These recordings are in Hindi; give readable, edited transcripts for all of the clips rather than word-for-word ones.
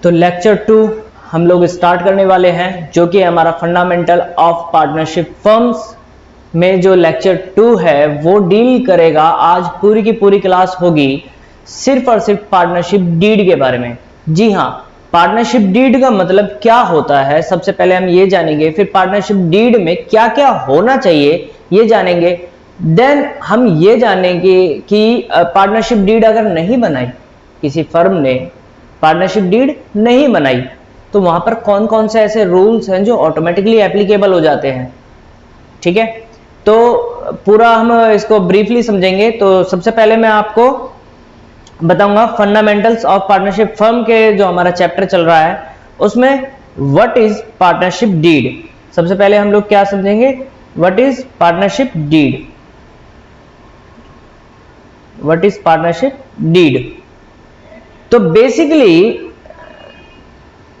तो लेक्चर 2 हम लोग स्टार्ट करने वाले हैं, जो कि हमारा फंडामेंटल ऑफ पार्टनरशिप फर्म्स में जो लेक्चर 2 है वो डील करेगा। आज पूरी की पूरी क्लास होगी सिर्फ और सिर्फ पार्टनरशिप डीड के बारे में। जी हाँ, पार्टनरशिप डीड का मतलब क्या होता है सबसे पहले हम ये जानेंगे, फिर पार्टनरशिप डीड में क्या क्या होना चाहिए ये जानेंगे। देन हम ये जानेंगे कि पार्टनरशिप डीड अगर नहीं बनाई, किसी फर्म ने पार्टनरशिप डीड नहीं बनाई, तो वहां पर कौन कौन से ऐसे रूल्स हैं जो ऑटोमेटिकली एप्लीकेबल हो जाते हैं। ठीक है, तो पूरा हम इसको ब्रीफली समझेंगे। तो सबसे पहले मैं आपको बताऊंगा फंडामेंटल्स ऑफ पार्टनरशिप फर्म के जो हमारा चैप्टर चल रहा है उसमें व्हाट इज पार्टनरशिप डीड। सबसे पहले हम लोग क्या समझेंगे, what is partnership deed. What is partnership deed. तो बेसिकली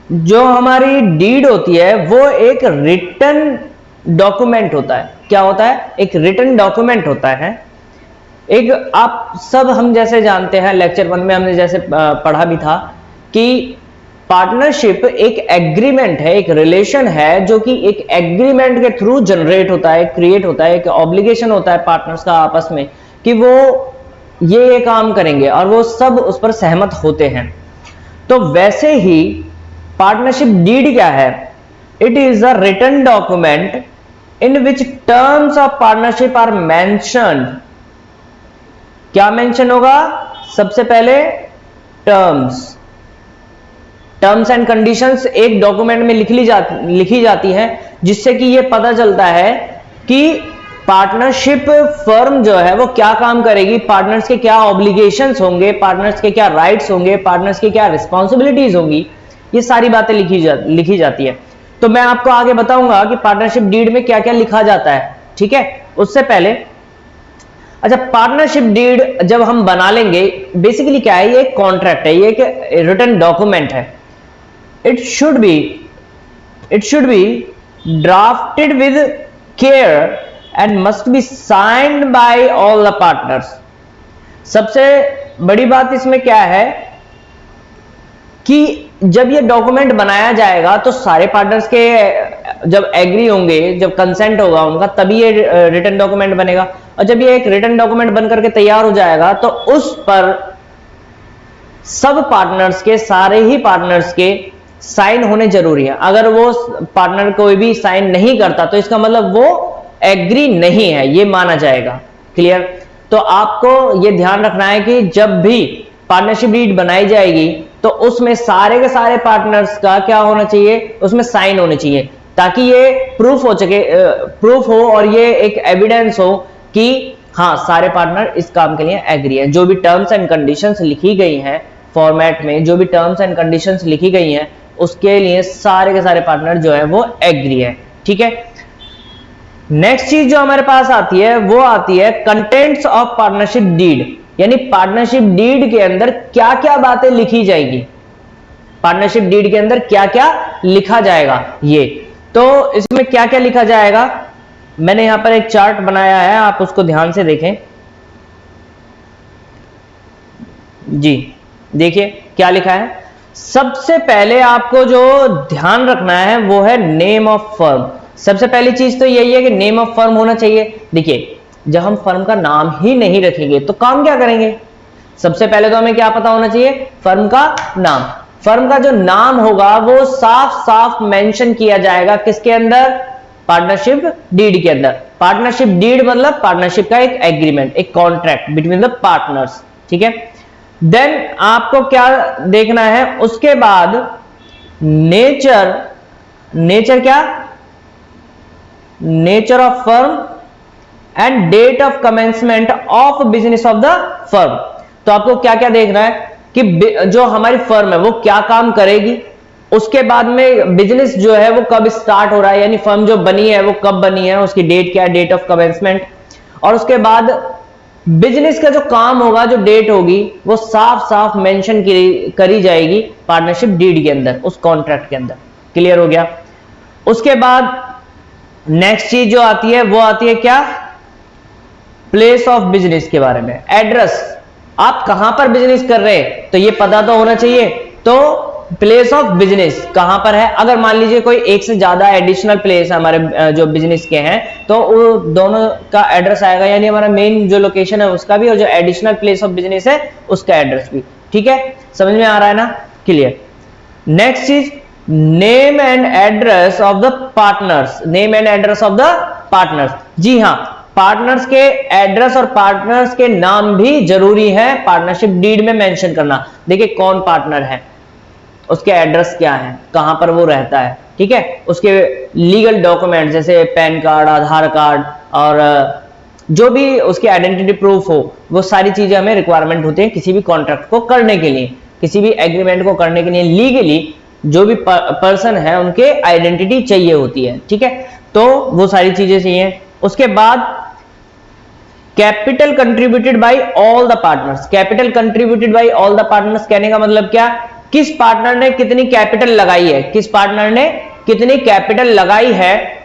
जो हमारी डीड होती है वो एक रिटन डॉक्यूमेंट होता है। क्या होता है? एक रिटन डॉक्यूमेंट होता है। एक आप सब हम जैसे जानते हैं, लेक्चर 1 में हमने जैसे पढ़ा भी था कि पार्टनरशिप एक एग्रीमेंट है, एक रिलेशन है जो कि एक एग्रीमेंट के थ्रू जनरेट होता है, क्रिएट होता है। एक ऑब्लिगेशन होता है पार्टनर्स का आपस में कि वो ये काम करेंगे और वो सब उस पर सहमत होते हैं। तो वैसे ही पार्टनरशिप डीड क्या है? It is a written document in which terms of partnership are mentioned. क्या मेंशन होगा? सबसे पहले टर्म्स एंड कंडीशंस एक डॉक्यूमेंट में लिखी जाती हैं, जिससे कि ये पता चलता है कि पार्टनरशिप फर्म जो है वो क्या काम करेगी, पार्टनर्स के क्या ऑब्लिगेशंस होंगे, पार्टनर्स के क्या राइट्स होंगे, पार्टनर्स की क्या रिस्पॉन्सिबिलिटीज होंगी। ये सारी बातें लिखी जाती है। तो मैं आपको आगे बताऊंगा कि पार्टनरशिप डीड में क्या क्या लिखा जाता है। ठीक है, उससे पहले अच्छा, पार्टनरशिप डीड जब हम बना लेंगे, बेसिकली क्या है, ये एक कॉन्ट्रैक्ट है, ये एक रिटन डॉक्यूमेंट है। It should be drafted with care and must be signed by all the partners. सबसे बड़ी बात इसमें क्या है कि जब ये डॉक्यूमेंट बनाया जाएगा तो सारे पार्टनर्स के जब एग्री होंगे, जब कंसेंट होगा उनका, तभी ये रिटन डॉक्यूमेंट बनेगा। और जब ये एक रिटन डॉक्यूमेंट बनकर के तैयार हो जाएगा तो उस पर सब पार्टनर्स के, सारे ही पार्टनर्स के साइन होने जरूरी है। अगर वो पार्टनर कोई भी साइन नहीं करता तो इसका मतलब वो एग्री नहीं है, ये माना जाएगा। क्लियर? तो आपको ये ध्यान रखना है कि जब भी पार्टनरशिप डीड बनाई जाएगी तो उसमें सारे के सारे पार्टनर्स का क्या होना चाहिए, उसमें साइन होने चाहिए, ताकि ये प्रूफ हो और ये एक एविडेंस हो कि हाँ, सारे पार्टनर इस काम के लिए एग्री है। जो भी टर्म्स एंड कंडीशंस लिखी गई हैं फॉर्मेट में, जो भी टर्म्स एंड कंडीशंस लिखी गई हैं उसके लिए सारे के सारे पार्टनर जो है वो एग्री है। ठीक है, नेक्स्ट चीज जो हमारे पास आती है वो आती है कंटेंट्स ऑफ पार्टनरशिप डीड। यानी पार्टनरशिप डीड के अंदर क्या क्या बातें लिखी जाएगी, पार्टनरशिप डीड के अंदर क्या क्या लिखा जाएगा। ये तो इसमें क्या क्या लिखा जाएगा, मैंने यहां पर एक चार्ट बनाया है, आप उसको ध्यान से देखें। जी देखिए क्या लिखा है। सबसे पहले आपको जो ध्यान रखना है वो है नेम ऑफ फर्म। सबसे पहली चीज तो यही है कि नेम ऑफ फर्म होना चाहिए। देखिए, जब हम फर्म का नाम ही नहीं रखेंगे तो काम क्या करेंगे? सबसे पहले तो हमें क्या पता होना चाहिए, फर्म का नाम। फर्म का जो नाम होगा वो साफ साफ मेंशन किया जाएगा, किसके अंदर? पार्टनरशिप डीड के अंदर। पार्टनरशिप डीड मतलब पार्टनरशिप का एक एग्रीमेंट, एक कॉन्ट्रैक्ट बिटवीन द पार्टनर्स। ठीक है, देन आपको क्या देखना है उसके बाद, नेचर क्या, nature of firm and date of commencement of business of the firm. तो आपको क्या क्या देखना है कि जो हमारी फर्म है वो क्या काम करेगी, उसके बाद में बिजनेस जो है वो कब स्टार्ट हो रहा है, यानी फर्म जो बनी है वो कब बनी है, उसकी डेट क्या है, डेट ऑफ कमेंसमेंट। और उसके बाद बिजनेस का जो काम होगा, जो डेट होगी, वो साफ साफ मेंशन करी जाएगी पार्टनरशिप डीड के अंदर, उस कॉन्ट्रैक्ट के अंदर। क्लियर हो गया? उसके बाद नेक्स्ट चीज जो आती है वो आती है क्या, प्लेस ऑफ बिजनेस के बारे में, एड्रेस। आप कहां पर बिजनेस कर रहे हैं तो ये पता तो होना चाहिए। तो प्लेस ऑफ बिजनेस कहां पर है, अगर मान लीजिए कोई एक से ज्यादा एडिशनल प्लेस है हमारे जो बिजनेस के हैं, तो वो दोनों का एड्रेस आएगा, यानी हमारा मेन जो लोकेशन है उसका भी और जो एडिशनल प्लेस ऑफ बिजनेस है उसका एड्रेस भी। ठीक है, समझ में आ रहा है ना, क्लियर। नेक्स्ट चीज, name and address of the partners, name and address of the partners. जी हाँ, पार्टनर्स के एड्रेस और पार्टनर्स के नाम भी जरूरी है पार्टनरशिप डीड में मेंशन करना। देखिए कौन पार्टनर है, उसके एड्रेस क्या है, कहां पर वो रहता है, ठीक है, उसके लीगल डॉक्यूमेंट जैसे पैन कार्ड, आधार कार्ड और जो भी उसकी आइडेंटिटी प्रूफ हो, वो सारी चीजें हमें रिक्वायरमेंट होती है किसी भी कॉन्ट्रैक्ट को करने के लिए, किसी भी एग्रीमेंट को करने के लिए लीगली जो भी पर्सन है उनके आइडेंटिटी चाहिए होती है। ठीक है, तो वो सारी चीजें चाहिए। उसके बाद capital contributed bye all the partners. Capital contributed bye all the partners कहने का मतलब क्या, किस पार्टनर ने कितनी कैपिटल लगाई है, किस पार्टनर ने कितनी कैपिटल लगाई है,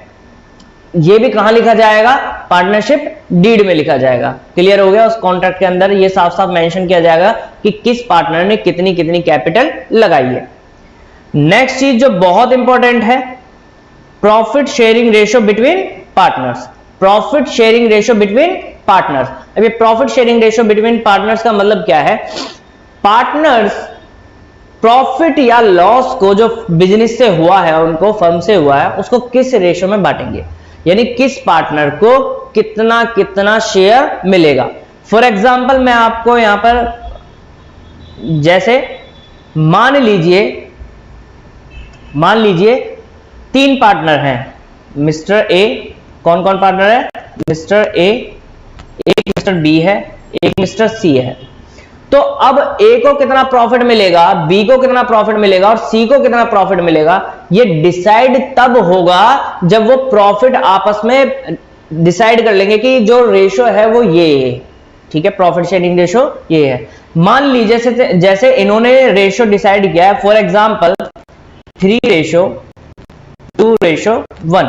ये भी कहां लिखा जाएगा, पार्टनरशिप डीड में लिखा जाएगा। क्लियर हो गया, उस कॉन्ट्रैक्ट के अंदर ये साफ साफ मेंशन किया जाएगा कि किस पार्टनर ने कितनी कितनी कैपिटल लगाई है। नेक्स्ट चीज जो बहुत इंपॉर्टेंट है, profit sharing ratio between partners. Profit sharing ratio between partners. अब ये profit sharing ratio between partners का मतलब क्या है, पार्टनर्स प्रॉफिट या लॉस को जो बिजनेस से हुआ है, उनको फर्म से हुआ है, उसको किस रेशियो में बांटेंगे, यानी किस पार्टनर को कितना कितना शेयर मिलेगा। फॉर एग्जांपल मैं आपको यहां पर जैसे मान लीजिए 3 पार्टनर हैं, मिस्टर ए, कौन कौन पार्टनर है, मिस्टर ए, एक मिस्टर बी है, एक मिस्टर सी है। तो अब ए को कितना प्रॉफिट मिलेगा, बी को कितना प्रॉफिट मिलेगा और सी को कितना प्रॉफिट मिलेगा, ये डिसाइड तब होगा जब वो प्रॉफिट आपस में डिसाइड कर लेंगे कि जो रेशो है वो ये है। ठीक है, प्रॉफिट शेयरिंग रेशो ये है। मान लीजिए जैसे इन्होंने रेशो डिसाइड किया है, फॉर एग्जांपल 3:2:1।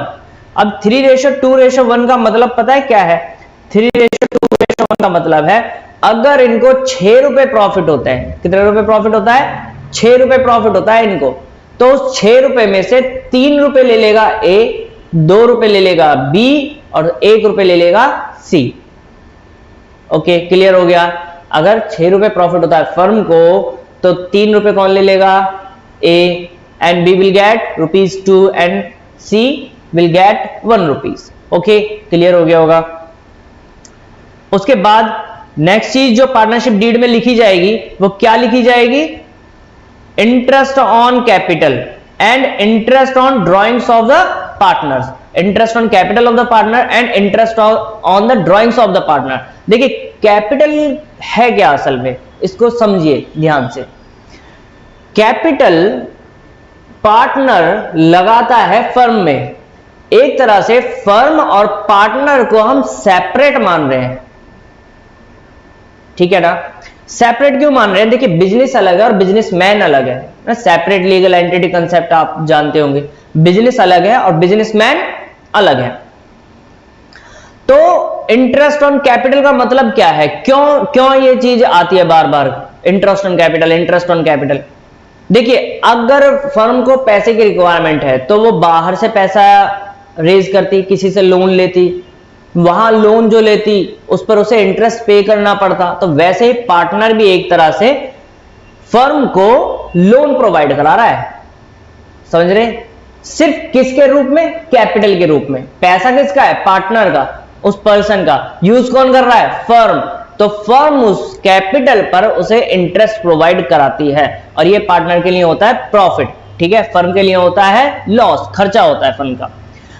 अब 3:2:1 का मतलब पता है क्या है, 3:2:1 का मतलब है अगर इनको 6 रुपए प्रॉफिट होते हैं, कितने रुपए प्रॉफिट होता है, 6 रुपए प्रॉफिट होता है इनको, तो उस 6 रुपए में से 3 रुपए ले लेगा ए, 2 रुपए ले लेगा बी और 1 रुपए ले लेगा सी। ओके, क्लियर हो गया। अगर 6 रुपए प्रॉफिट होता है फर्म को, तो 3 रुपए कौन ले लेगा, A, and B will get ₹2 and C will get ₹1। Okay, clear हो गया होगा। उसके बाद नेक्स्ट चीज जो पार्टनरशिप डीड में लिखी जाएगी वो क्या लिखी जाएगी, interest on capital and interest on drawings of the partners. Interest on capital of the partner and interest on the drawings of the partner. देखिए कैपिटल है क्या असल में, इसको समझिए ध्यान से। कैपिटल पार्टनर लगाता है फर्म में, एक तरह से फर्म और पार्टनर को हम सेपरेट मान रहे हैं, ठीक है ना। सेपरेट क्यों मान रहे हैं, देखिए बिजनेस अलग है और बिजनेसमैन अलग है ना, सेपरेट लीगल एंटिटी कंसेप्ट आप जानते होंगे। बिजनेस अलग है और बिजनेसमैन अलग है। तो इंटरेस्ट ऑन कैपिटल का मतलब क्या है, क्यों ये चीज आती है बार बार, interest on capital, interest on capital. देखिए अगर फर्म को पैसे की रिक्वायरमेंट है तो वो बाहर से पैसा रेज करती, किसी से लोन लेती, वहां लोन जो लेती उस पर उसे इंटरेस्ट पे करना पड़ता। तो वैसे ही पार्टनर भी एक तरह से फर्म को लोन प्रोवाइड करा रहा है, समझ रहे, सिर्फ किसके रूप में, कैपिटल के रूप में। पैसा किसका है, पार्टनर का, उस पर्सन का, यूज कौन कर रहा है, फर्म। तो फर्म उस कैपिटल पर उसे इंटरेस्ट प्रोवाइड कराती है और ये पार्टनर के लिए होता है प्रॉफिट, ठीक है, फर्म के लिए होता है लॉस, खर्चा होता है फर्म का।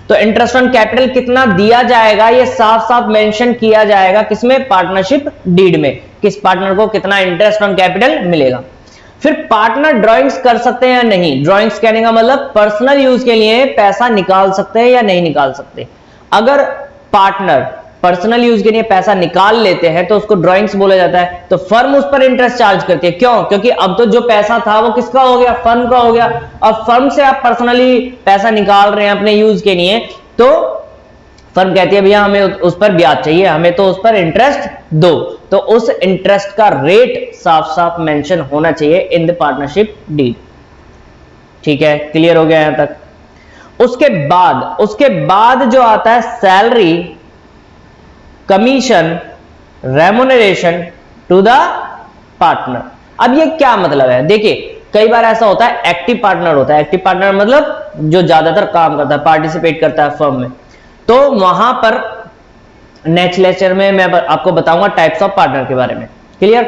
तो इंटरेस्ट ऑन कैपिटल कितना दिया जाएगा ये साफ साफ मेंशन किया जाएगा, किसमें, पार्टनरशिप डीड में, किस पार्टनर को कितना इंटरेस्ट ऑन कैपिटल मिलेगा। फिर पार्टनर ड्राइंग्स कर सकते हैं या नहीं, ड्राइंग्स कहने का मतलब पर्सनल यूज के लिए पैसा निकाल सकते हैं या नहीं निकाल सकते। अगर पार्टनर पर्सनल यूज के लिए पैसा निकाल लेते हैं तो उसको ड्राइंग्स बोला जाता है। तो फर्म उस पर इंटरेस्ट चार्ज करती है, क्यों, क्योंकि अब तो जो पैसा था वो किसका हो गया, फर्म का हो गया। और फर्म से आप पर्सनली पैसा निकाल रहे हैं अपने यूज के लिए, तो फर्म कहती है भैया हमें उस पर ब्याज चाहिए, हमें तो उस पर इंटरेस्ट दो। तो उस इंटरेस्ट का रेट साफ साफ मेंशन होना चाहिए इन द पार्टनरशिप डीड। ठीक है, क्लियर हो गया यहां तक। उसके बाद जो आता है salary, commission, remuneration to the partner. अब ये क्या मतलब है? देखिए कई बार ऐसा होता है एक्टिव पार्टनर होता है, एक्टिव पार्टनर मतलब जो ज्यादातर काम करता है, पार्टिसिपेट करता है फर्म में। तो वहां पर नेक्स्ट लेक्चर में मैं आपको बताऊंगा टाइप्स ऑफ पार्टनर के बारे में, क्लियर।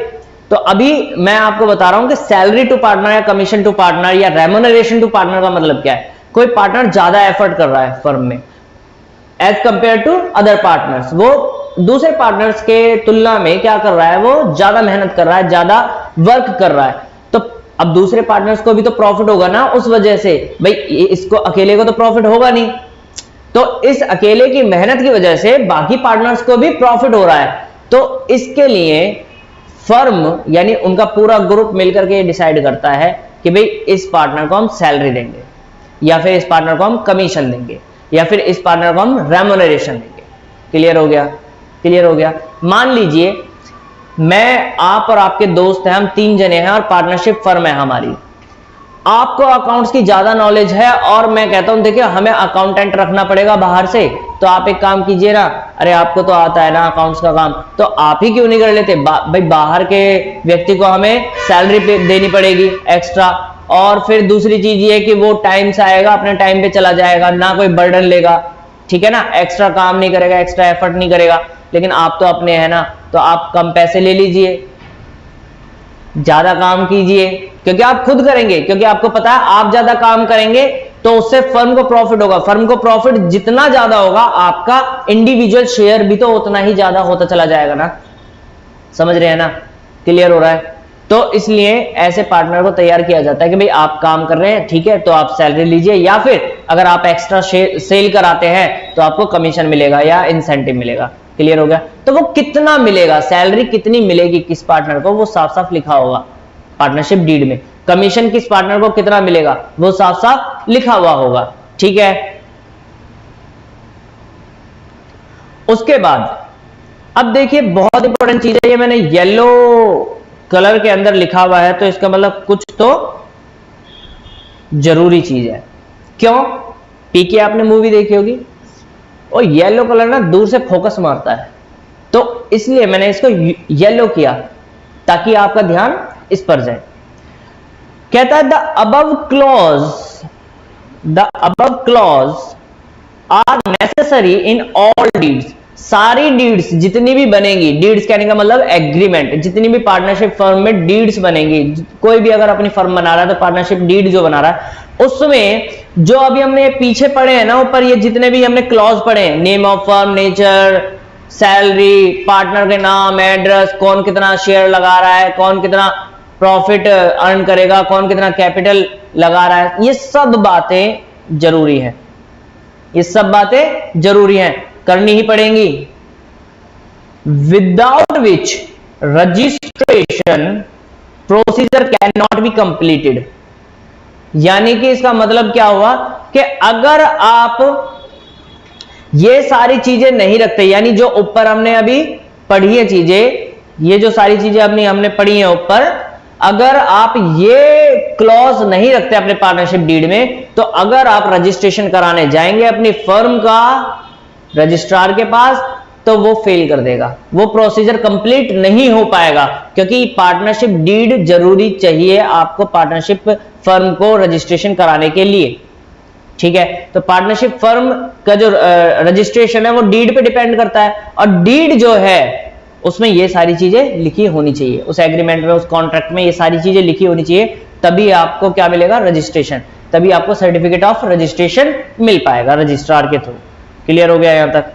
तो अभी मैं आपको बता रहा हूं कि सैलरी टू पार्टनर या कमीशन टू पार्टनर या रेम्युनरेशन टू पार्टनर का मतलब क्या है। कोई पार्टनर ज्यादा एफर्ट कर रहा है फर्म में as compare to other partners, वो दूसरे पार्टनर्स के तुलना में क्या कर रहा है, वो ज्यादा मेहनत कर रहा है, ज्यादा वर्क कर रहा है। तो अब दूसरे पार्टनर्स को भी तो प्रॉफिट होगा ना उस वजह से, भाई इसको अकेले को तो प्रॉफिट होगा नहीं, तो इस अकेले की मेहनत की वजह से बाकी पार्टनर्स को भी प्रॉफिट हो रहा है। तो इसके लिए फर्म यानी उनका पूरा ग्रुप मिलकर के डिसाइड करता है कि भाई इस पार्टनर को हम सैलरी देंगे, या फिर इस पार्टनर को हम कमीशन देंगे, या फिर इस पार्टनर को हम रेम्युनरेशन देंगे। क्लियर हो गया? क्लियर हो गया। मान लीजिए मैं, आप और आपके दोस्त हैं, हम 3 जने हैं और पार्टनरशिप फर्म है हमारी। आपको अकाउंट्स की ज्यादा नॉलेज है और मैं कहता हूं देखिए हमें अकाउंटेंट रखना पड़ेगा बाहर से, तो आप एक काम कीजिए ना, अरे आपको तो आता है ना अकाउंट्स का काम, तो आप ही क्यों नहीं कर लेते? भाई बाहर के व्यक्ति को हमें सैलरी देनी पड़ेगी एक्स्ट्रा, और फिर दूसरी चीज ये कि वो टाइम से आएगा, अपने टाइम पे चला जाएगा, ना कोई बर्डन लेगा, ठीक है ना, एक्स्ट्रा काम नहीं करेगा, एक्स्ट्रा एफर्ट नहीं करेगा। लेकिन आप तो अपने हैं ना, तो आप कम पैसे ले लीजिए, ज्यादा काम कीजिए, क्योंकि आप खुद करेंगे, क्योंकि आपको पता है आप ज्यादा काम करेंगे तो उससे फर्म को प्रॉफिट होगा। फर्म को प्रॉफिट जितना ज्यादा होगा, आपका इंडिविजुअल शेयर भी तो उतना ही ज्यादा होता चला जाएगा ना। समझ रहे हैं ना? क्लियर हो रहा है? तो इसलिए ऐसे पार्टनर को तैयार किया जाता है कि भाई आप काम कर रहे हैं, ठीक है, तो आप सैलरी लीजिए, या फिर अगर आप एक्स्ट्रा सेल कराते हैं तो आपको कमीशन मिलेगा या इंसेंटिव मिलेगा। क्लियर हो गया? तो वो कितना मिलेगा, सैलरी कितनी मिलेगी किस पार्टनर को, वो साफ साफ लिखा होगा पार्टनरशिप डीड में। कमीशन किस पार्टनर को कितना मिलेगा, वो साफ साफ लिखा हुआ होगा, ठीक है। उसके बाद अब देखिए बहुत इंपॉर्टेंट चीज है, ये मैंने येलो कलर के अंदर लिखा हुआ है, तो इसका मतलब कुछ तो जरूरी चीज है। क्यों? पीके आपने मूवी देखी होगी, और येलो कलर ना दूर से फोकस मारता है, तो इसलिए मैंने इसको येलो किया ताकि आपका ध्यान इस पर जाए। कहता है the above clause are necessary in all deeds. सारी डीड्स जितनी भी बनेंगी, डीड्स कहने का मतलब एग्रीमेंट, जितनी भी पार्टनरशिप फर्म में डीड्स बनेंगी, कोई भी अगर अपनी फर्म बना रहा है तो पार्टनरशिप डीड जो बना रहा है, उसमें जो अभी हमने पीछे पढ़े हैं ना ऊपर, ये जितने भी हमने क्लॉज पढ़े हैं, name of firm, nature, salary, partner के नाम, एड्रेस, कौन कितना शेयर लगा रहा है, कौन कितना प्रॉफिट अर्न करेगा, कौन कितना कैपिटल लगा रहा है, ये सब बातें जरूरी है, ये सब बातें जरूरी हैं, करनी ही पड़ेंगी। Without which registration procedure can not be completed. यानी कि इसका मतलब क्या हुआ कि अगर आप ये सारी चीजें नहीं रखते, यानी जो ऊपर हमने अभी पढ़ी है चीजें, ये जो सारी चीजें अपनी हमने पढ़ी है ऊपर, अगर आप ये क्लॉज नहीं रखते अपने पार्टनरशिप डीड में, तो अगर आप रजिस्ट्रेशन कराने जाएंगे अपनी फर्म का रजिस्ट्रार के पास, तो वो फेल कर देगा, वो प्रोसीजर कंप्लीट नहीं हो पाएगा, क्योंकि पार्टनरशिप डीड जरूरी चाहिए आपको पार्टनरशिप फर्म को रजिस्ट्रेशन कराने के लिए, ठीक है। तो पार्टनरशिप फर्म का जो रजिस्ट्रेशन है वो डीड पे डिपेंड करता है, और डीड जो है उसमें ये सारी चीजें लिखी होनी चाहिए, उस एग्रीमेंट में, उस कॉन्ट्रैक्ट में ये सारी चीजें लिखी होनी चाहिए, तभी आपको क्या मिलेगा, रजिस्ट्रेशन, तभी आपको सर्टिफिकेट ऑफ रजिस्ट्रेशन मिल पाएगा रजिस्ट्रार के थ्रू। क्लियर हो गया? यहां तक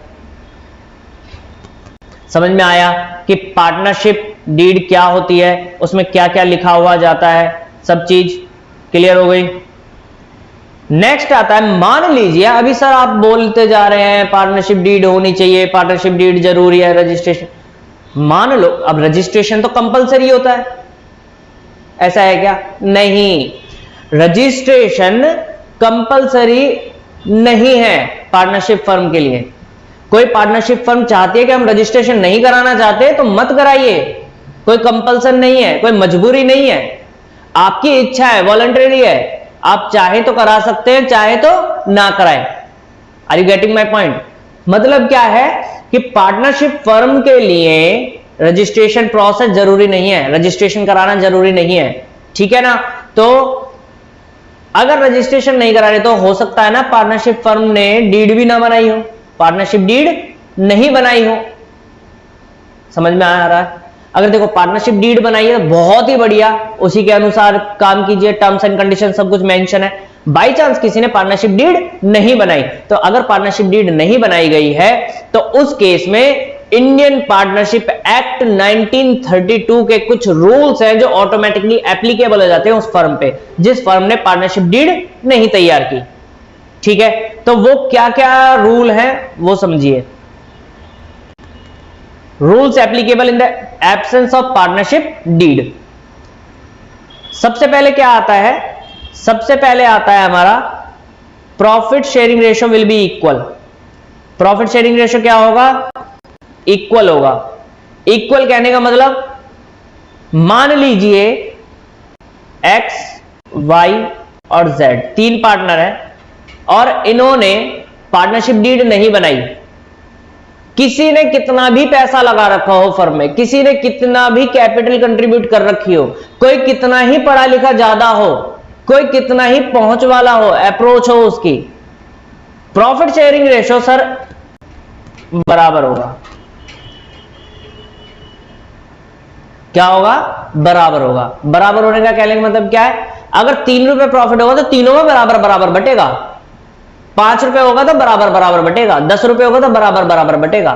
समझ में आया कि पार्टनरशिप डीड क्या होती है, उसमें क्या क्या लिखा हुआ जाता है, सब चीज क्लियर हो गई। नेक्स्ट आता है, मान लीजिए अभी सर आप बोलते जा रहे हैं पार्टनरशिप डीड होनी चाहिए, पार्टनरशिप डीड जरूरी है, रजिस्ट्रेशन, मान लो अब रजिस्ट्रेशन तो कंपलसरी होता है, ऐसा है क्या? नहीं, रजिस्ट्रेशन कंपलसरी नहीं है पार्टनरशिप फर्म के लिए। कोई पार्टनरशिप फर्म चाहती है कि हम रजिस्ट्रेशन नहीं कराना चाहते तो मत कराइए, कोई कंपल्सन नहीं है, कोई मजबूरी नहीं है, आपकी इच्छा है, वॉलंटरी है, आप चाहे तो करा सकते हैं, चाहे तो ना कराएं। Are you getting my point? मतलब क्या है कि पार्टनरशिप फर्म के लिए रजिस्ट्रेशन प्रोसेस जरूरी नहीं है, रजिस्ट्रेशन कराना जरूरी नहीं है, ठीक है ना। तो अगर रजिस्ट्रेशन नहीं करा रहे तो हो सकता है ना पार्टनरशिप फर्म ने डीड भी ना बनाई हो, पार्टनरशिप डीड नहीं बनाई हो। समझ में आ रहा है? अगर देखो पार्टनरशिप डीड बनाई है तो बहुत ही बढ़िया, उसी के अनुसार काम कीजिए, टर्म्स एंड कंडीशन सब कुछ मेंशन है। बाई चांस किसी ने पार्टनरशिप डीड नहीं बनाई, तो अगर पार्टनरशिप डीड नहीं बनाई गई है तो उस केस में इंडियन पार्टनरशिप एक्ट 1932 के कुछ रूल्स हैं जो ऑटोमेटिकली एप्लीकेबल हो जाते हैं उस फर्म पे जिस फर्म ने पार्टनरशिप डीड नहीं तैयार की, ठीक है। तो वो क्या क्या रूल हैं वो समझिए। Rules applicable in the absence of partnership deed. सबसे पहले क्या आता है? सबसे पहले आता है हमारा profit sharing ratio will be equal. Profit sharing ratio क्या होगा? इक्वल होगा। इक्वल कहने का मतलब मान लीजिए एक्स, वाई और जेड तीन पार्टनर हैं और इन्होंने पार्टनरशिप डीड नहीं बनाई। किसी ने कितना भी पैसा लगा रखा हो फर्म में, किसी ने कितना भी कैपिटल कंट्रीब्यूट कर रखी हो, कोई कितना ही पढ़ा लिखा ज्यादा हो, कोई कितना ही पहुंच वाला हो, अप्रोच हो उसकी, प्रॉफिट शेयरिंग रेशियो सर बराबर होगा। क्या होगा? बराबर होगा। बराबर होने का कहने का मतलब क्या है? अगर 3 रुपए प्रॉफिट होगा तो तीनों में बराबर बराबर बटेगा, 5 रुपए होगा तो बराबर बराबर बटेगा, 10 रुपए होगा तो बराबर बराबर बटेगा।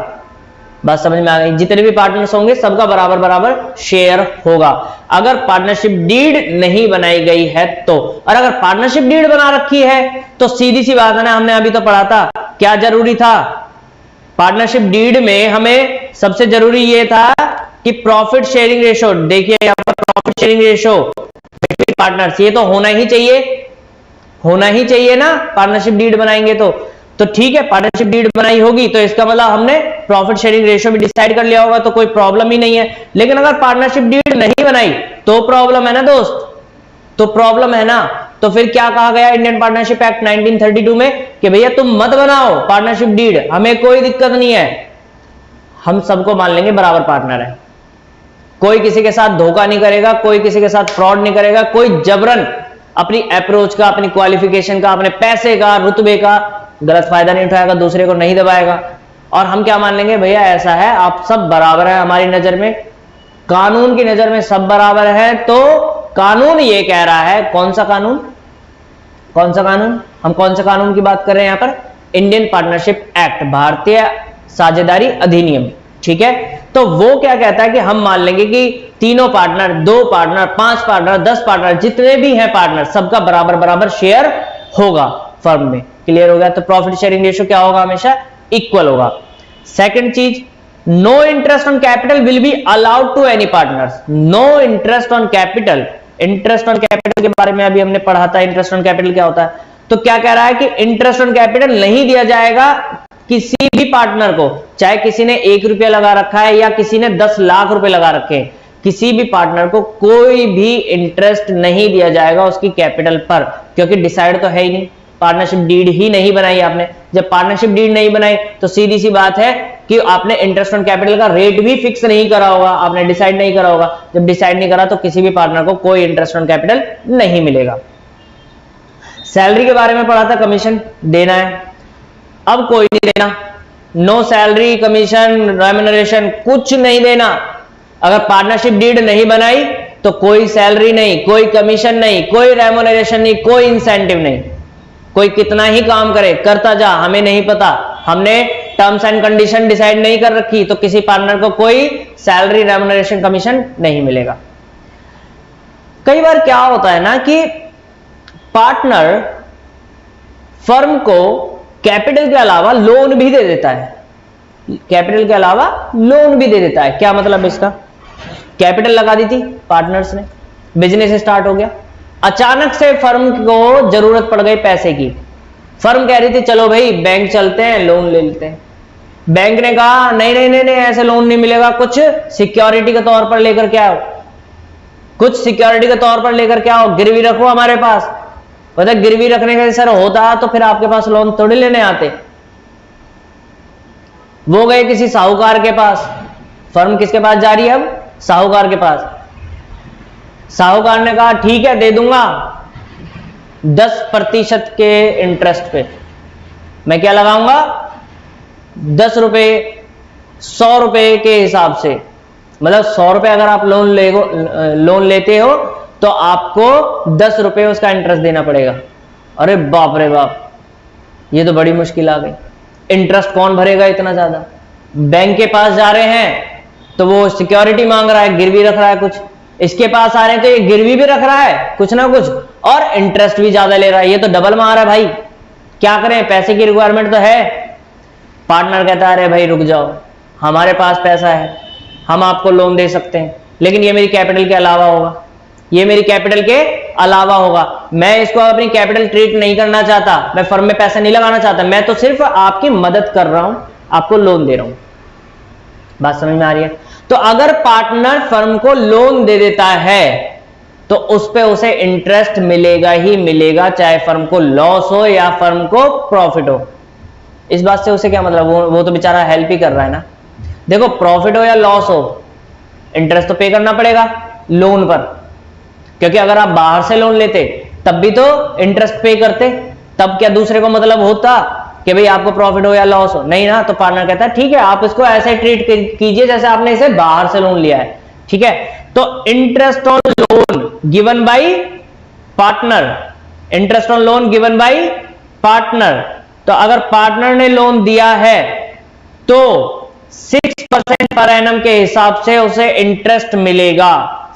बात समझ में आ गई? जितने भी पार्टनर्स होंगे सबका बराबर बराबर शेयर होगा अगर पार्टनरशिप डीड नहीं बनाई गई है तो। और अगर पार्टनरशिप डीड बना रखी है तो सीधी सी बात है ना, हमने अभी तो पढ़ा था क्या जरूरी था पार्टनरशिप डीड में, हमें सबसे जरूरी यह था कि प्रॉफिट शेयरिंग रेशियो, देखिए यहां पर profit sharing ratio between partners, ये तो होना ही चाहिए, होना ही चाहिए ना पार्टनरशिप डीड बनाएंगे तो ठीक है, पार्टनरशिप डीड बनाई होगी तो इसका मतलब हमने प्रॉफिट शेयरिंग रेशियो भी डिसाइड कर लिया होगा, तो कोई प्रॉब्लम ही नहीं है। लेकिन अगर पार्टनरशिप डीड नहीं बनाई तो प्रॉब्लम है ना दोस्त, तो प्रॉब्लम है ना। तो फिर क्या कहा गया इंडियन पार्टनरशिप एक्ट 1932 में कि भैया तुम मत बनाओ पार्टनरशिप डीड, हमें कोई दिक्कत नहीं है, हम सबको मान लेंगे बराबर पार्टनर है, कोई किसी के साथ धोखा नहीं करेगा, कोई किसी के साथ फ्रॉड नहीं करेगा, कोई जबरन अपनी अप्रोच का, अपनी क्वालिफिकेशन का, अपने पैसे का, रुतबे का गलत फायदा नहीं उठाएगा, दूसरे को नहीं दबाएगा। और हम क्या मान लेंगे? भैया ऐसा है, आप सब बराबर है हमारी नजर में, कानून की नजर में सब बराबर है। तो कानून ये कह रहा है, कौन सा कानून? कौन सा कानून? हम कौन सा कानून की बात कर रहे हैं यहां पर? इंडियन पार्टनरशिप एक्ट, भारतीय साझेदारी अधिनियम, ठीक है। तो वो क्या कहता है कि हम मान लेंगे कि तीनों पार्टनर, 2 पार्टनर, 5 पार्टनर, 10 पार्टनर, जितने भी हैं पार्टनर, सबका बराबर बराबर शेयर होगा फर्म में। क्लियर हो गया? तो प्रॉफिट शेयरिंग रेशियो क्या होगा? हमेशा इक्वल होगा। सेकंड चीज, no interest on capital will be allowed to any partners. No interest on capital, interest on capital के बारे में अभी हमने पढ़ा था, इंटरेस्ट ऑन कैपिटल क्या होता है। तो क्या कह रहा है कि इंटरेस्ट ऑन कैपिटल नहीं दिया जाएगा किसी भी पार्टनर को, चाहे किसी ने 1 रुपया लगा रखा है या किसी ने 10 लाख रुपए लगा रखे हैं, किसी भी पार्टनर को कोई भी इंटरेस्ट नहीं दिया जाएगा उसकी कैपिटल पर, क्योंकि डिसाइड तो है ही नहीं, पार्टनरशिप डीड ही नहीं बनाई आपने। जब पार्टनरशिप डीड नहीं बनाई तो सीधी सी बात है कि आपने इंटरेस्ट ऑन कैपिटल का रेट भी फिक्स नहीं करा होगा, आपने डिसाइड नहीं करा होगा। जब डिसाइड नहीं करा तो किसी भी पार्टनर को कोई इंटरेस्ट ऑन कैपिटल नहीं मिलेगा। सैलरी के बारे में पढ़ा था, कमीशन देना है, अब कोई नहीं देना, नो सैलरी, कमीशन, रेम्युनरेशन कुछ नहीं देना। अगर पार्टनरशिप डीड नहीं बनाई तो कोई सैलरी नहीं, कोई कमीशन नहीं, कोई रेम्युनरेशन नहीं, कोई इंसेंटिव नहीं। कोई कितना ही काम करे, करता जा, हमें नहीं पता, हमने टर्म्स एंड कंडीशन डिसाइड नहीं कर रखी, तो किसी पार्टनर को कोई सैलरी, रेम्युनरेशन, कमीशन नहीं मिलेगा। कई बार क्या होता है ना कि पार्टनर फर्म को कैपिटल के अलावा लोन भी दे देता है, कैपिटल के अलावा लोन भी दे देता है। क्या मतलब इसका? कैपिटल लगा दी थी पार्टनर्स ने, बिजनेस स्टार्ट हो गया, अचानक से फर्म को जरूरत पड़ गई पैसे की, फर्म कह रही थी चलो भाई बैंक चलते हैं, लोन ले लेते हैं। बैंक ने कहा नहीं नहीं नहीं नहीं, ऐसे लोन नहीं मिलेगा, कुछ सिक्योरिटी के तौर पर लेकर के आओ, कुछ सिक्योरिटी के तौर पर लेकर के आओ, गिरवी रखो हमारे पास। पता गिरवी रखने का सर होता तो फिर आपके पास लोन थोड़ी लेने आते। वो गए किसी साहूकार के पास, फर्म किसके पास जा रही है अब? साहूकार के पास। साहूकार ने कहा ठीक है दे दूंगा 10% के इंटरेस्ट पे। मैं क्या लगाऊंगा? 10 रुपए 100 रुपए के हिसाब से, मतलब 100 रुपए अगर आप लोन लेते हो तो आपको 10 रुपए उसका इंटरेस्ट देना पड़ेगा। अरे बाप रे बाप, ये तो बड़ी मुश्किल आ गई। इंटरेस्ट कौन भरेगा इतना ज्यादा? बैंक के पास जा रहे हैं तो वो सिक्योरिटी मांग रहा है, गिरवी रख रहा है कुछ। इसके पास आ रहे हैं तो ये गिरवी भी रख रहा है कुछ ना कुछ और इंटरेस्ट भी ज्यादा ले रहा है। ये तो डबल मार रहा है भाई, क्या करें? पैसे की रिक्वायरमेंट तो है। पार्टनर कहता है अरे भाई रुक जाओ, हमारे पास पैसा है, हम आपको लोन दे सकते हैं, लेकिन ये मेरी कैपिटल के अलावा होगा, ये मेरी कैपिटल के अलावा होगा। मैं इसको अपनी कैपिटल ट्रीट नहीं करना चाहता, मैं फर्म में पैसा नहीं लगाना चाहता, मैं तो सिर्फ आपकी मदद कर रहा हूं, आपको लोन दे रहा हूं। बात समझ में आ रही है? तो अगर पार्टनर फर्म को लोन दे देता है तो उस पे उसे इंटरेस्ट मिलेगा ही मिलेगा, चाहे फर्म को लॉस हो या फर्म को प्रॉफिट हो। इस बात से उसे क्या मतलब? वो तो बेचारा हेल्प ही कर रहा है ना। देखो प्रॉफिट हो या लॉस हो, इंटरेस्ट तो पे करना पड़ेगा लोन पर, क्योंकि अगर आप बाहर से लोन लेते तब भी तो इंटरेस्ट पे करते, तब क्या दूसरे को मतलब होता कि भाई आपको प्रॉफिट हो या लॉस हो? नहीं ना। तो पार्टनर कहता है ठीक है आप इसको ऐसे ट्रीट कीजिए जैसे आपने इसे बाहर से लोन लिया है, ठीक है। तो interest on loan given by partner, interest on loan given by partner. तो अगर पार्टनर ने लोन दिया है तो 6% पर एनम के हिसाब से उसे इंटरेस्ट मिलेगा।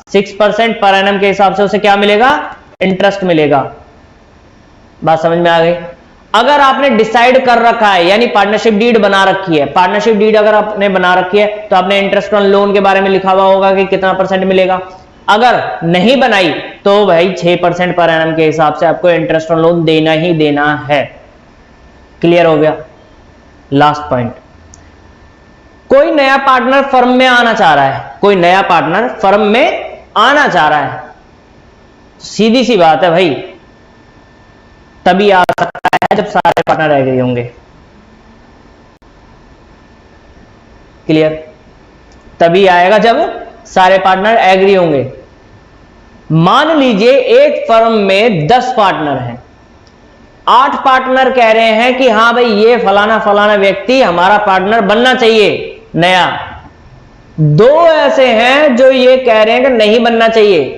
6% पर एनम के हिसाब से उसे क्या मिलेगा? इंटरेस्ट मिलेगा। बात समझ में आ गई? अगर आपने डिसाइड कर रखा है, यानी पार्टनरशिप डीड बना रखी है, पार्टनरशिप डीड अगर आपने बना रखी है तो आपने इंटरेस्ट ऑन लोन के बारे में लिखा हुआ होगा कि कितना % मिलेगा। अगर नहीं बनाई तो भाई 6% पर एनम के हिसाब से आपको इंटरेस्ट ऑन लोन देना ही देना है। क्लियर हो गया? लास्ट पॉइंट, कोई नया पार्टनर फर्म में आना चाह रहा है, कोई नया पार्टनर फर्म में आना चाह रहा है, सीधी सी बात है भाई, तभी आ सकता है जब सारे पार्टनर एग्री होंगे। क्लियर? तभी आएगा जब सारे पार्टनर एग्री होंगे। मान लीजिए एक फर्म में 10 पार्टनर हैं, 8 पार्टनर कह रहे हैं कि हाँ भाई ये फलाना फलाना व्यक्ति हमारा पार्टनर बनना चाहिए नया, 2 ऐसे हैं जो ये कह रहे हैं कि नहीं बनना चाहिए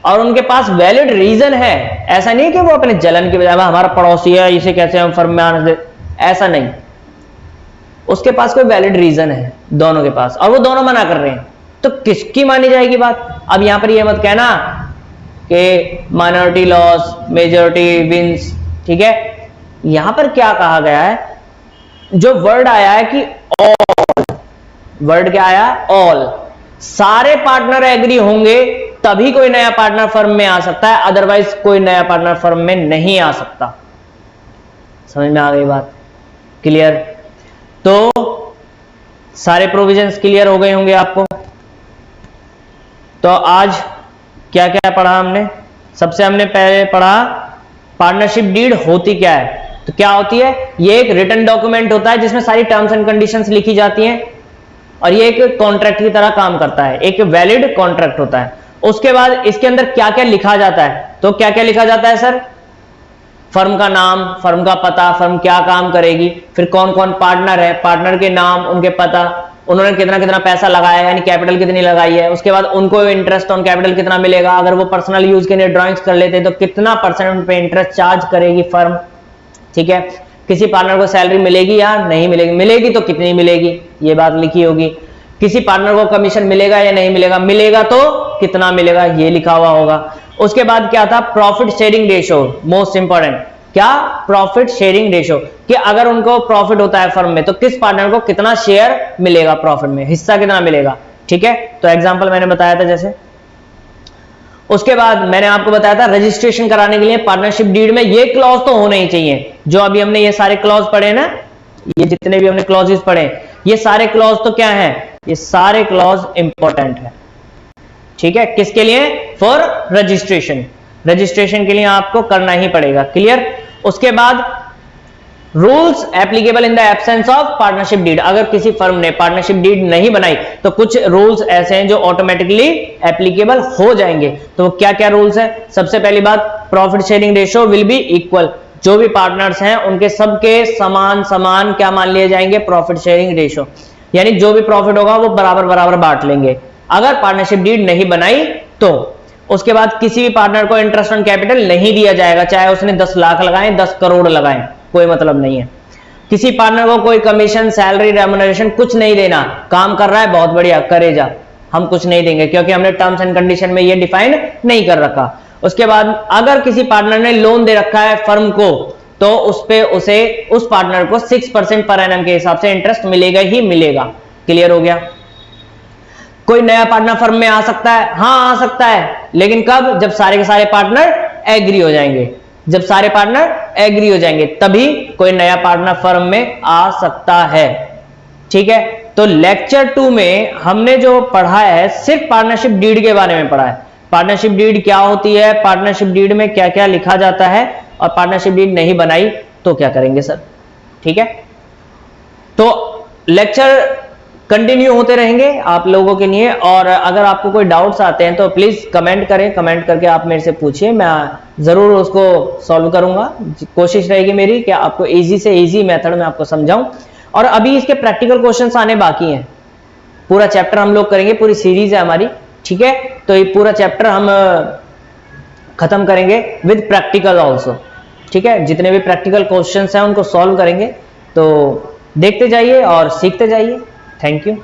और उनके पास वैलिड रीजन है। ऐसा नहीं कि वो अपने जलन की वजह हमारा पड़ोसी है इसे कैसे हम फर्म में आने दे, ऐसा नहीं। उसके पास कोई वैलिड रीजन है दोनों के पास और वो दोनों मना कर रहे हैं, तो किसकी मानी जाएगी बात? अब यहां पर ये मत कहना कि माइनॉरिटी लॉस मेजॉरिटी विंस, ठीक है। यहां पर क्या कहा गया है, जो वर्ड आया है कि ऑल, वर्ड क्या आया? ऑल। सारे पार्टनर एग्री होंगे तभी कोई नया पार्टनर फर्म में आ सकता है, अदरवाइज कोई नया पार्टनर फर्म में नहीं आ सकता। समझ में आ गई बात? क्लियर? तो सारे प्रोविजंस क्लियर हो गए होंगे आपको। तो आज क्या क्या पढ़ा हमने? सबसे हमने पहले पढ़ा पार्टनरशिप डीड होती क्या है। तो क्या होती है? ये एक रिटन डॉक्यूमेंट होता है जिसमें सारी टर्म्स एंड कंडीशंस लिखी जाती हैं और ये एक कॉन्ट्रैक्ट की तरह काम करता है, एक वैलिड कॉन्ट्रैक्ट होता है। उसके बाद इसके अंदर क्या क्या लिखा जाता है? तो क्या क्या लिखा जाता है सर? फर्म का नाम, फर्म का पता, फर्म क्या काम करेगी, फिर कौन कौन पार्टनर है, पार्टनर के नाम, उनके पता, उन्होंने कितना कितना पैसा लगाया है, यानी कैपिटल कितनी लगाई है, उसके बाद उनको इंटरेस्ट ऑन कैपिटल कितना मिलेगा, अगर वो पर्सनल यूज के लिए ड्राइंग्स कर लेते हैं तो कितना % उन पे इंटरेस्ट चार्ज करेगी फर्म, ठीक है। किसी पार्टनर को सैलरी मिलेगी या नहीं मिलेगी, मिलेगी तो कितनी मिलेगी, ये बात लिखी होगी। किसी पार्टनर को कमीशन मिलेगा या नहीं मिलेगा, मिलेगा तो कितना मिलेगा, ये लिखा हुआ होगा। उसके बाद क्या था? Profit sharing ratio, most important. क्या? प्रॉफिट शेयरिंग रेशो, कि अगर उनको प्रॉफिट होता है फर्म में तो किस पार्टनर को कितना शेयर मिलेगा, प्रॉफिट में हिस्सा कितना मिलेगा, ठीक है। तो एग्जांपल मैंने बताया था जैसे। उसके बाद मैंने आपको बताया था रजिस्ट्रेशन कराने के लिए पार्टनरशिप डीड में ये क्लॉज तो होने ही चाहिए। जो अभी हमने ये सारे क्लॉज पढ़े ना, ये जितने भी हमने क्लॉजेस पढ़े, ये सारे क्लॉज तो क्या है? ये सारे क्लॉज इंपॉर्टेंट है, ठीक है। किसके लिए? For registration. रजिस्ट्रेशन के लिए आपको करना ही पड़ेगा। क्लियर? उसके बाद rules applicable in the absence of partnership deed. अगर किसी फर्म ने पार्टनरशिप डीड नहीं बनाई तो कुछ रूल्स ऐसे हैं जो ऑटोमेटिकली एप्लीकेबल हो जाएंगे। तो क्या क्या रूल्स है? सबसे पहली बात, profit sharing ratio will be equal. जो भी पार्टनर्स हैं उनके सबके समान समान क्या मान लिए जाएंगे? प्रॉफिट शेयरिंग रेशियो, यानी जो भी प्रॉफिट होगा वो बराबर बराबर बांट लेंगे अगर पार्टनरशिप डीड नहीं बनाई तो। उसके बाद किसी भी पार्टनर को इंटरेस्ट ऑन कैपिटल नहीं दिया जाएगा, चाहे उसने 10 लाख लगाए 10 करोड़ लगाए, कोई मतलब नहीं है। किसी पार्टनर को कोई कमीशन, सैलरी, रेम्युनरेशन कुछ नहीं देना। काम कर रहा है, बहुत बढ़िया, करे जा, हम कुछ नहीं देंगे क्योंकि हमने टर्म्स एंड कंडीशन में ये डिफाइन नहीं कर रखा। उसके बाद अगर किसी पार्टनर ने लोन दे रखा है फर्म को तो उस पे उस पार्टनर को 6% पर एनम के हिसाब से इंटरेस्ट मिलेगा ही मिलेगा। क्लियर हो गया? कोई नया पार्टनर फर्म में आ सकता है? हाँ, आ सकता है, लेकिन कब? जब सारे के सारे पार्टनर एग्री हो जाएंगे। जब सारे पार्टनर एग्री हो जाएंगे तभी कोई नया पार्टनर फर्म में आ सकता है। ठीक है? तो लेक्चर 2 में हमने जो पढ़ा है सिर्फ पार्टनरशिप डीड के बारे में पढ़ा है। पार्टनरशिप डीड क्या होती है, पार्टनरशिप डीड में क्या क्या लिखा जाता है, और पार्टनरशिप डीड नहीं बनाई तो क्या करेंगे सर। ठीक है? तो लेक्चर कंटिन्यू होते रहेंगे आप लोगों के लिए, और अगर आपको कोई डाउट्स आते हैं तो प्लीज कमेंट करें, कमेंट करके आप मेरे से पूछिए, मैं जरूर उसको सॉल्व करूंगा। कोशिश रहेगी मेरी कि आपको इजी से इजी मेथड में आपको समझाऊं। और अभी इसके प्रैक्टिकल क्वेश्चंस आने बाकी हैं। पूरा चैप्टर हम लोग करेंगे, पूरी सीरीज है हमारी। ठीक है? तो ये पूरा चैप्टर हम खत्म करेंगे विद प्रैक्टिकल ऑल्सो। ठीक है? जितने भी प्रैक्टिकल क्वेश्चंस हैं उनको सॉल्व करेंगे। तो देखते जाइए और सीखते जाइए। Thank you.